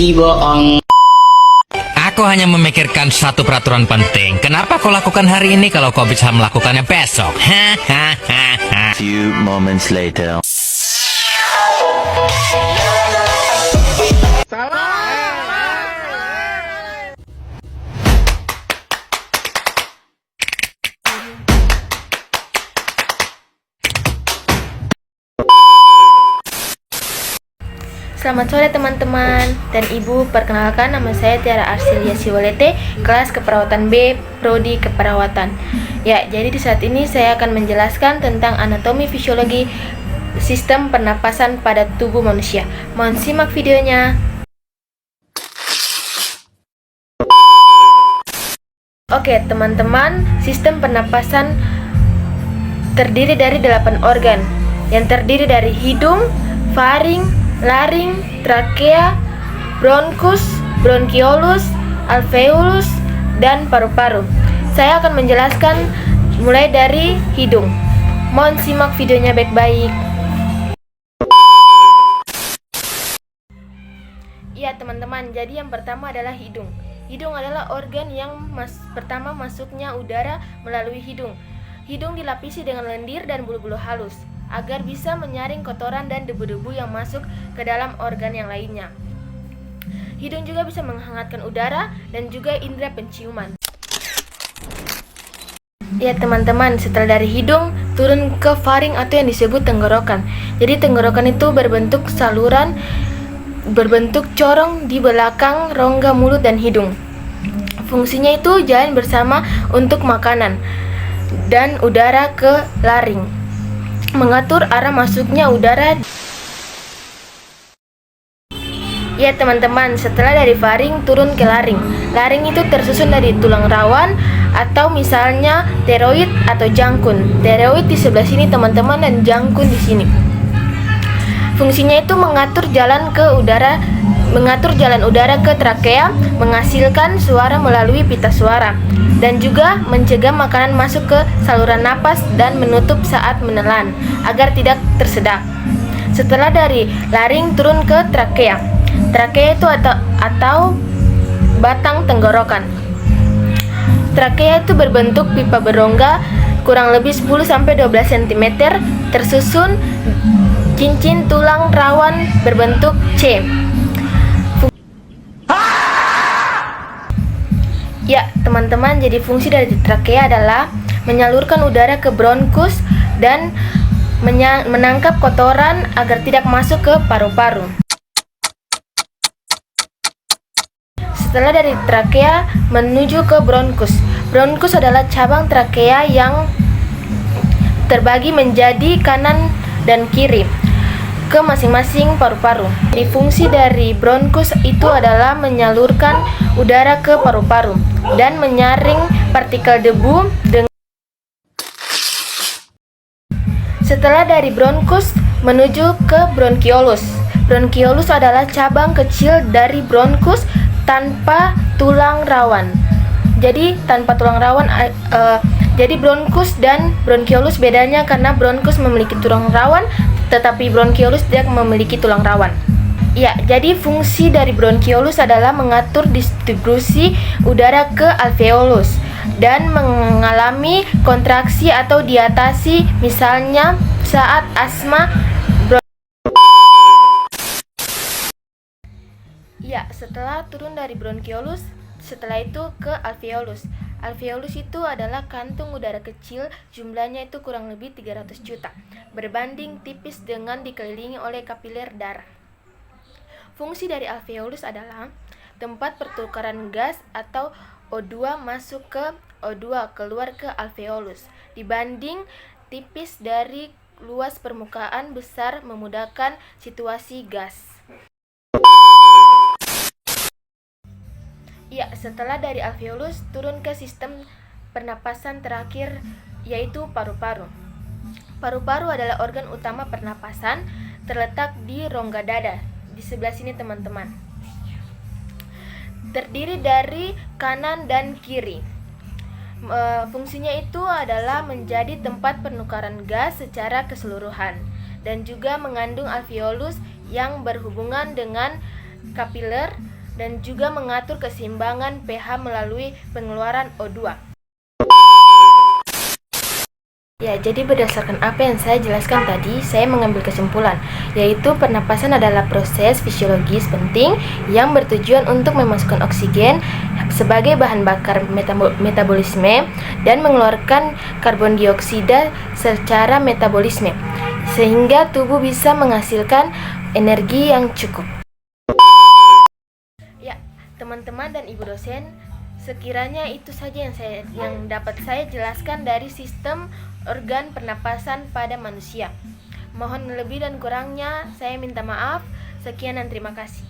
bohong. Aku hanya memikirkan satu peraturan penting. Kenapa kau lakukan hari ini kalau kau bisa melakukannya besok? Hahaha. Few moments later. Selamat sore teman-teman dan ibu, perkenalkan nama saya Tiara Arsilia Siwalete, kelas keperawatan B, Prodi Keperawatan. Ya, jadi di saat ini saya akan menjelaskan tentang anatomi fisiologi sistem pernapasan pada tubuh manusia. Mohon simak videonya. Oke teman-teman, sistem pernapasan terdiri dari 8 organ yang terdiri dari hidung, faring, laring, trakea, bronkus, bronkiolus, alveolus, dan paru-paru. Saya akan menjelaskan mulai dari hidung. Mohon simak videonya baik-baik. Ya teman-teman, jadi yang pertama adalah hidung. Hidung adalah organ yang pertama masuknya udara melalui hidung. Hidung dilapisi dengan lendir dan bulu-bulu halus agar bisa menyaring kotoran dan debu-debu yang masuk ke dalam organ yang lainnya. Hidung juga bisa menghangatkan udara dan juga indera penciuman. Ya teman-teman, setelah dari hidung turun ke faring atau yang disebut tenggorokan. Jadi tenggorokan itu berbentuk saluran berbentuk corong di belakang rongga mulut dan hidung. Fungsinya itu jalan bersama untuk makanan dan udara ke laring, mengatur arah masuknya udara. Ya teman-teman, setelah dari faring turun ke laring. Laring itu tersusun dari tulang rawan atau misalnya teroid atau jangkun. Teroid di sebelah sini teman-teman dan jangkun di sini. Fungsinya itu mengatur jalan udara ke trakea, menghasilkan suara melalui pita suara, dan juga mencegah makanan masuk ke saluran napas dan menutup saat menelan agar tidak tersedak. Setelah dari laring turun ke trakea. Trakea itu atau batang tenggorokan. Trakea itu berbentuk pipa berongga kurang lebih 10-12 cm, tersusun cincin tulang rawan berbentuk C. Ya teman-teman, jadi fungsi dari trakea adalah menyalurkan udara ke bronkus dan menangkap kotoran agar tidak masuk ke paru-paru. Setelah dari trakea menuju ke bronkus. Bronkus adalah cabang trakea yang terbagi menjadi kanan dan kiri ke masing-masing paru-paru. Jadi fungsi dari bronkus itu adalah menyalurkan udara ke paru-paru dan menyaring partikel debu dengan. Setelah dari bronkus menuju ke bronkiolus. Bronkiolus adalah cabang kecil dari bronkus tanpa tulang rawan. Jadi tanpa tulang rawan. Jadi bronkus dan bronkiolus bedanya karena bronkus memiliki tulang rawan, tetapi bronkiolus tidak memiliki tulang rawan. Ya, jadi fungsi dari bronkiolus adalah mengatur distribusi udara ke alveolus dan mengalami kontraksi atau diatasi, misalnya saat asma. Ya, setelah turun dari bronkiolus, setelah itu ke alveolus. Alveolus itu adalah kantung udara kecil, jumlahnya itu kurang lebih 300 juta, berbanding tipis dengan dikelilingi oleh kapiler darah. Fungsi dari alveolus adalah tempat pertukaran gas atau O2 masuk ke O2 keluar ke alveolus, dibanding tipis dari luas permukaan besar memudahkan situasi gas. Ya, setelah dari alveolus turun ke sistem pernapasan terakhir, yaitu paru-paru. Paru-paru adalah organ utama pernapasan, terletak di rongga dada. Di sebelah sini teman-teman. Terdiri dari kanan dan kiri. Fungsinya itu adalah menjadi tempat penukaran gas secara keseluruhan dan juga mengandung alveolus yang berhubungan dengan kapiler dan juga mengatur keseimbangan pH melalui pengeluaran O2. Ya, jadi berdasarkan apa yang saya jelaskan tadi, saya mengambil kesimpulan, yaitu pernapasan adalah proses fisiologis penting yang bertujuan untuk memasukkan oksigen sebagai bahan bakar metabolisme dan mengeluarkan karbon dioksida secara metabolisme, sehingga tubuh bisa menghasilkan energi yang cukup. Ya, teman-teman dan ibu dosen, sekiranya itu saja yang dapat saya jelaskan dari sistem organ pernapasan pada manusia. Mohon lebih dan kurangnya saya minta maaf. Sekian dan terima kasih.